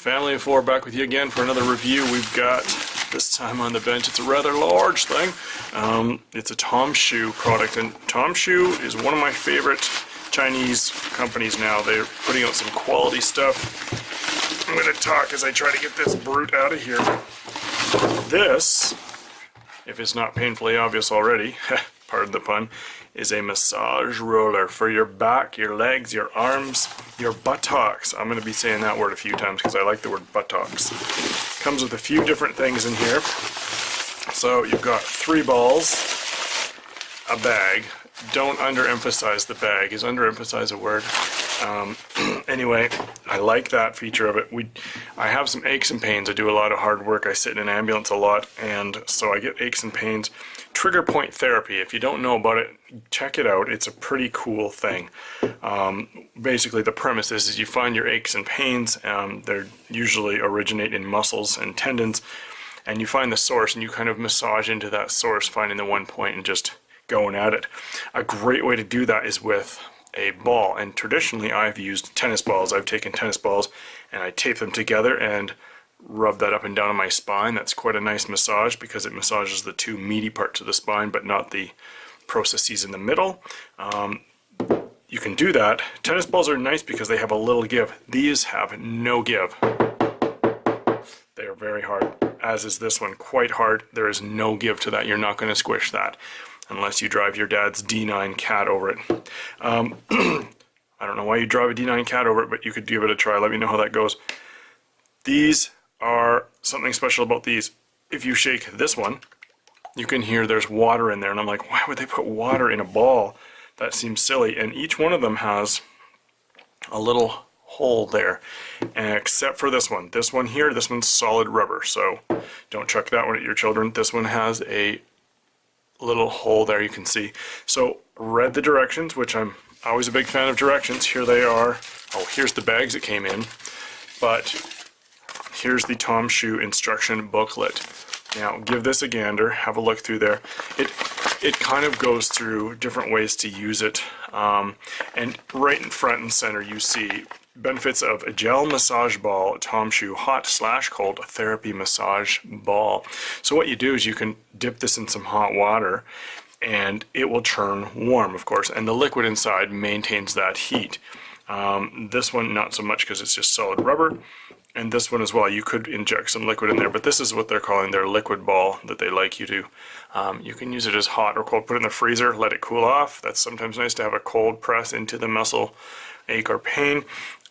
Family of four back with you again for another review. We've got, this time on the bench, it's a rather large thing. It's a TOMSHOO product, and TOMSHOO is one of my favorite Chinese companies now. They're putting out some quality stuff. I'm going to talk as I try to get this brute out of here. This, if it's not painfully obvious already, pardon the pun, is a massage roller for your back, your legs, your arms, your buttocks. I'm going to be saying that word a few times because I like the word buttocks. Comes with a few different things in here. So you've got 3 balls, a bag. Don't underemphasize the bag. Is underemphasize a word? Anyway, I like that feature of it. I have some aches and pains. I do a lot of hard work. I sit in an ambulance a lot, and so I get aches and pains. Trigger point therapy. If you don't know about it, check it out. It's a pretty cool thing. Basically, the premise is you find your aches and pains. They usually originate in muscles and tendons, and you find the source, and you kind of massage into that source, finding the one point and just going at it. A great way to do that is with a ball, and traditionally I've used tennis balls. I've taken tennis balls and I tape them together and rub that up and down on my spine. That's quite a nice massage because it massages the 2 meaty parts of the spine but not the processes in the middle. You can do that. Tennis balls are nice because they have a little give. These have no give. They are very hard, as is this one, quite hard. There is no give to that. You're not going to squish that unless you drive your dad's D9 cat over it. I don't know why you drive a D9 cat over it, but you could give it a try. Let me know how that goes. These are something special about these. If you shake this one, you can hear there's water in there, and I'm like, why would they put water in a ball? That seems silly. And each one of them has a little hole there, and except for this one. This one here, this one's solid rubber, so don't chuck that one at your children. This one has a little hole there, you can see. So read the directions, which I'm always a big fan of directions. Here they are. Oh, here's the bags it came in, but here's the TOMSHOO instruction booklet. Now give this a gander, have a look through there. It kind of goes through different ways to use it, and right in front and center you see benefits of a gel massage ball, TOMSHOO hot/cold therapy massage ball. So what you do is you can dip this in some hot water and it will turn warm, of course, and the liquid inside maintains that heat. This one not so much because it's just solid rubber, and this one as well. You could inject some liquid in there, but this is what they're calling their liquid ball that they like you to. You can use it as hot or cold. Put it in the freezer, let it cool off. That's sometimes nice to have a cold press into the muscle ache or pain.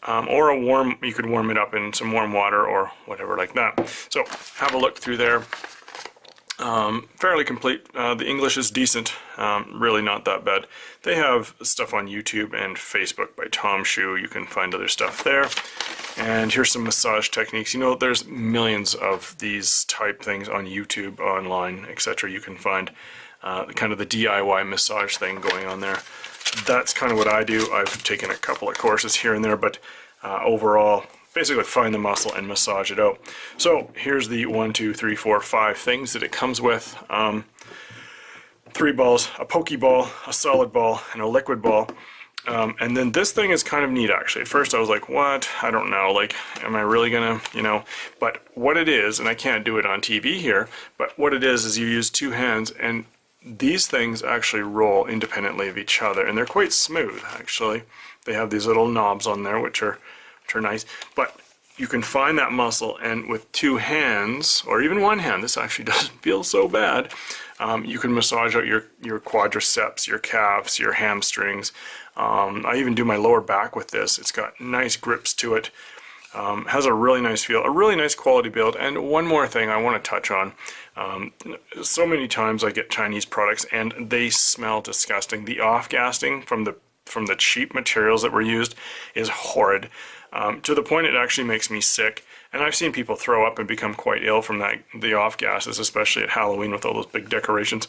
Or a warm, you could warm it up in some warm water or whatever like that. So have a look through there. Fairly complete. The English is decent, really not that bad. They have stuff on YouTube and Facebook by TOMSHOO. You can find other stuff there. And here's some massage techniques. You know, there's millions of these type things on YouTube, online, etc. You can find kind of the DIY massage thing going on there. That's kind of what I do. I've taken a couple of courses here and there, but overall, basically find the muscle and massage it out. So here's the 1, 2, 3, 4, 5 things that it comes with. 3 balls, a pokey ball, a solid ball, and a liquid ball. And then this thing is kind of neat, actually. At first I was like, what? I don't know, like, am I really gonna, you know? But what it is, and I can't do it on TV here, but what it is you use 2 hands, and these things actually roll independently of each other, and they're quite smooth, actually. They have these little knobs on there, which are nice, but you can find that muscle, and with 2 hands, or even 1 hand, this actually doesn't feel so bad, you can massage out your quadriceps, your calves, your hamstrings. I even do my lower back with this. It's got nice grips to it. Has a really nice feel, a really nice quality build. And one more thing I want to touch on. So many times I get Chinese products and they smell disgusting. The off-gassing from the cheap materials that were used is horrid, to the point it actually makes me sick. And I've seen people throw up and become quite ill from the off-gases, especially at Halloween with all those big decorations.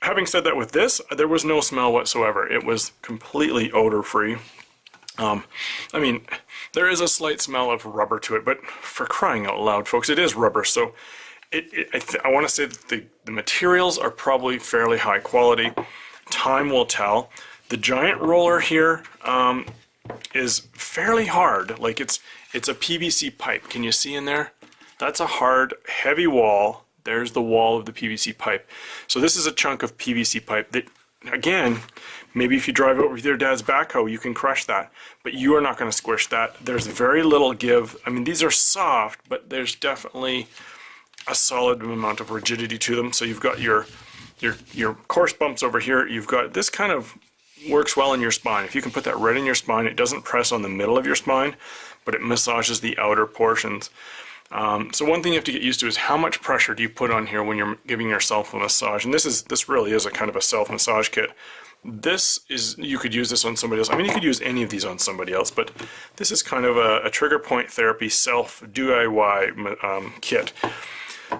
Having said that, with this, there was no smell whatsoever. It was completely odor-free. I mean, there is a slight smell of rubber to it, but for crying out loud, folks, it is rubber. So I want to say that the materials are probably fairly high quality. Time will tell. The giant roller here, is fairly hard. Like it's a PVC pipe. Can you see in there? That's a hard, heavy wall. There's the wall of the PVC pipe. So this is a chunk of PVC pipe that, again, maybe if you drive it with your dad's backhoe, you can crush that. But you are not going to squish that. There's very little give. I mean, these are soft, but there's definitely a solid amount of rigidity to them. So you've got your coarse bumps over here. You've got this kind of works well in your spine. If you can put that right in your spine, it doesn't press on the middle of your spine, but it massages the outer portions. So one thing you have to get used to is how much pressure do you put on here when you're giving yourself a massage. And this really is a kind of a self-massage kit. You could use this on somebody else. I mean, you could use any of these on somebody else, but this is kind of a trigger point therapy self-DIY kit.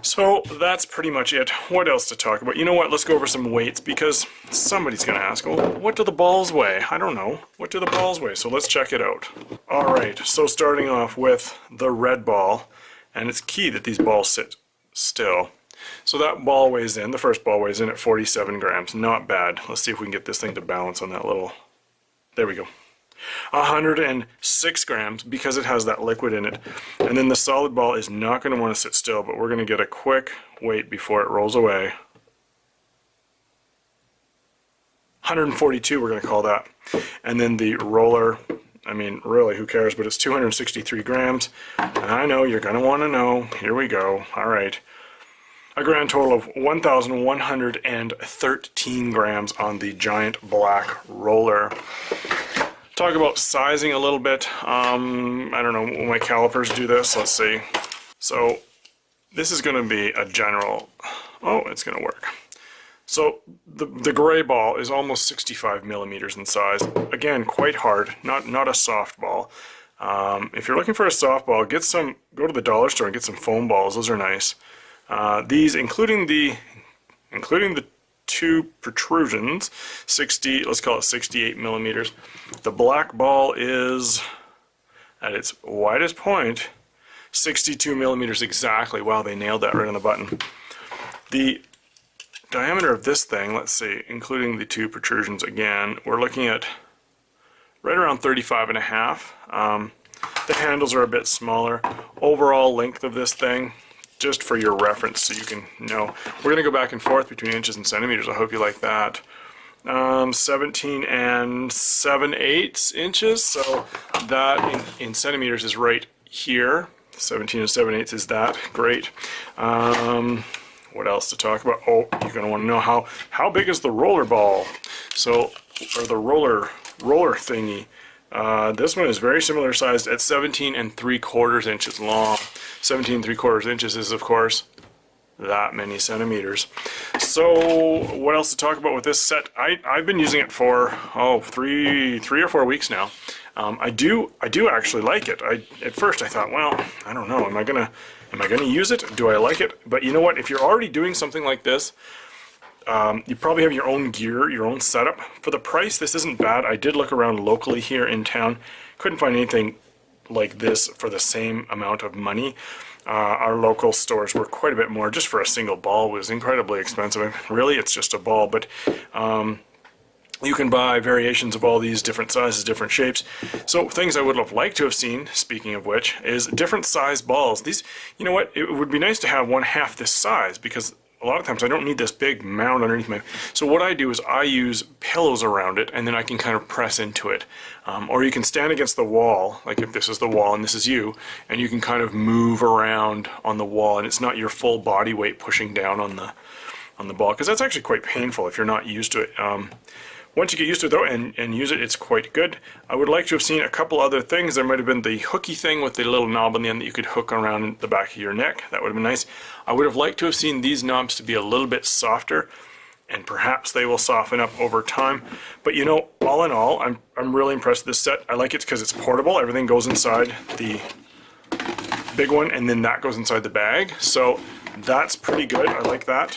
So that's pretty much it. What else to talk about? You know what? Let's go over some weights, because somebody's going to ask, well, what do the balls weigh? I don't know. What do the balls weigh? So let's check it out. Alright, so starting off with the red ball, and it's key that these balls sit still. So that ball weighs in, the first ball weighs in at 47 grams. Not bad. Let's see if we can get this thing to balance on that little... There we go. 106 grams because it has that liquid in it. And then the solid ball is not going to want to sit still, but we're going to get a quick weight before it rolls away. 142 we're going to call that. And then the roller, I mean, really, who cares, but it's 263 grams. And I know you're going to want to know. Here we go. All right. A grand total of 1,113 grams on the giant black roller. Talk about sizing a little bit. I don't know, will my calipers do this? Let's see. So this is going to be a general... Oh, it's going to work. So the gray ball is almost 65 millimeters in size. Again, quite hard, not a soft ball. If you're looking for a soft ball, go to the dollar store and get some foam balls. Those are nice. These, including the two protrusions, let's call it 68 millimeters. The black ball is, at its widest point, 62 millimeters exactly. Wow, they nailed that right on the button. The diameter of this thing, let's see, including the two protrusions again, we're looking at right around 35 and a half. The handles are a bit smaller. Overall length of this thing, just for your reference so you can know. We're going to go back and forth between inches and centimeters. I hope you like that. 17 and 7/8 inches, so that in centimeters is right here. 17 and 7/8 is that. Great. What else to talk about? Oh, you're going to want to know how big is the roller ball? So, or the roller thingy. This one is very similar sized at 17 3/4 inches long. 17 3/4 inches is, of course, that many centimeters. So what else to talk about with this set? I've been using it for three or 4 weeks now. I do actually like it. At first I thought, well, I don't know, am I gonna use it? Do I like it? But you know what? If you're already doing something like this, you probably have your own gear, your own setup. For the price, this isn't bad. I did look around locally here in town. Couldn't find anything like this for the same amount of money. Our local stores were quite a bit more. Just for a single ball was incredibly expensive. Really, it's just a ball, but you can buy variations of all these different sizes, different shapes. So things I would have liked to have seen, speaking of which, is different size balls. These, you know what, it would be nice to have one half this size, because a lot of times I don't need this big mound underneath me. So what I do is I use pillows around it, and then I can kind of press into it. Or you can stand against the wall, like if this is the wall and this is you, and you can kind of move around on the wall, and it's not your full body weight pushing down on the ball, because that's actually quite painful if you're not used to it. Once you get used to it though and use it, it's quite good. I would like to have seen a couple other things. There might have been the hooky thing with the little knob on the end that you could hook around the back of your neck. That would have been nice. I would have liked to have seen these knobs to be a little bit softer, and perhaps they will soften up over time. But you know, all in all, I'm really impressed with this set. I like it because it's portable. Everything goes inside the big one, and then that goes inside the bag. So that's pretty good. I like that.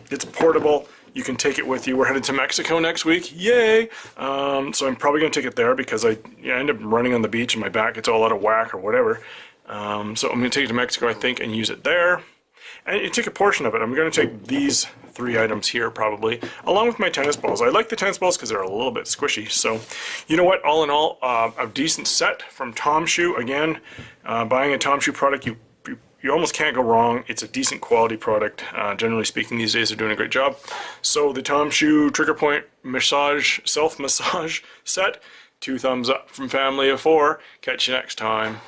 It's portable. You can take it with you. We're headed to Mexico next week. Yay! So I'm probably going to take it there because I end up running on the beach and my back gets all out of whack or whatever. So I'm going to take it to Mexico, I think, and use it there. And you take a portion of it. I'm going to take these 3 items here probably, along with my tennis balls. I like the tennis balls because they're a little bit squishy. So, you know what? All in all, a decent set from TOMSHOO. Again, buying a TOMSHOO product, you almost can't go wrong. It's a decent quality product. Generally speaking, these days they're doing a great job. So the TOMSHOO Trigger Point Massage Self Massage Set. 2 thumbs up from family of 4. Catch you next time.